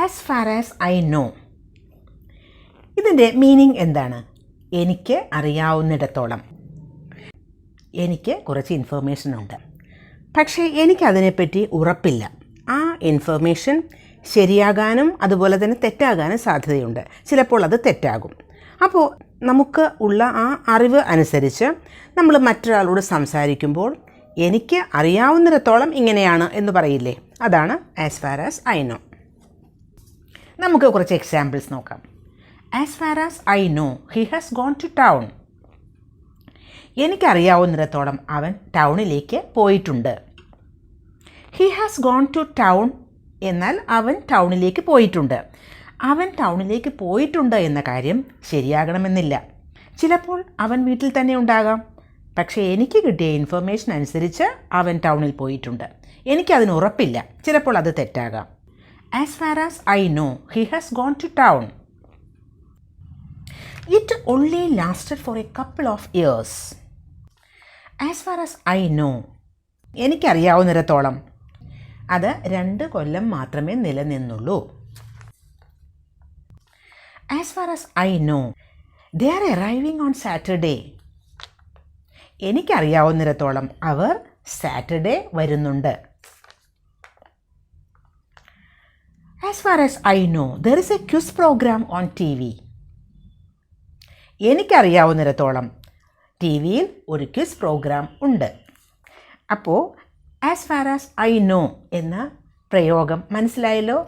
As far as I no. ഇതിൻ്റെ meaning എന്താണ്? എനിക്ക് അറിയാവുന്നിടത്തോളം. എനിക്ക് കുറച്ച് ഇൻഫർമേഷൻ ഉണ്ട്, പക്ഷേ എനിക്കതിനെപ്പറ്റി ഉറപ്പില്ല. ആ ഇൻഫർമേഷൻ ശരിയാകാനും അതുപോലെ തന്നെ തെറ്റാകാനും സാധ്യതയുണ്ട്. ചിലപ്പോൾ അത് തെറ്റാകും. അപ്പോൾ നമുക്ക് ഉള്ള ആ അറിവ് അനുസരിച്ച് നമ്മൾ മറ്റൊരാളോട് സംസാരിക്കുമ്പോൾ എനിക്ക് അറിയാവുന്നിടത്തോളം ഇങ്ങനെയാണ് എന്ന് പറയില്ലേ, അതാണ് as far as I know. നമുക്ക് കുറച്ച് എക്സാമ്പിൾസ് നോക്കാം. As far as I know he has gone to town. എനിക്കറിയാവുന്നിടത്തോളം അവൻ ടൗണിലേക്ക് പോയിട്ടുണ്ട്. He has gone to town എന്നാൽ അവൻ ടൗണിലേക്ക് പോയിട്ടുണ്ട്. അവൻ ടൗണിലേക്ക് പോയിട്ടുണ്ട് എന്ന കാര്യം ശരിയാകണമെന്നില്ല. ചിലപ്പോൾ അവൻ വീട്ടിൽ തന്നെ ഉണ്ടാകാം, പക്ഷേ എനിക്ക് കിട്ടിയ ഇൻഫർമേഷൻ അനുസരിച്ച് അവൻ ടൗണിൽ പോയിട്ടുണ്ട്. എനിക്കതിന് ഉറപ്പില്ല, ചിലപ്പോൾ അത് തെറ്റാകാം. As far as I know he has gone to town. It only lasted for a couple of years. As far as I know എനിക്കറിയാവുന്നിടത്തോളം അത് 2 കൊല്ലം മാത്രമേ നിലനിന്നുള്ളൂ. As far as I know they are arriving on Saturday. എനിക്കറിയാവുന്നിടത്തോളം അവർ Saturday വരുന്നുണ്ട്. As far as I know there is a quiz program on TV. എനിക്കറിയാവുന്നിടത്തോളം TV-യിൽ ഒരു ക്വിസ് പ്രോഗ്രാം ഉണ്ട്. അപ്പോൾ as far as I no എന്ന പ്രയോഗം മനസ്സിലായല്ലോ.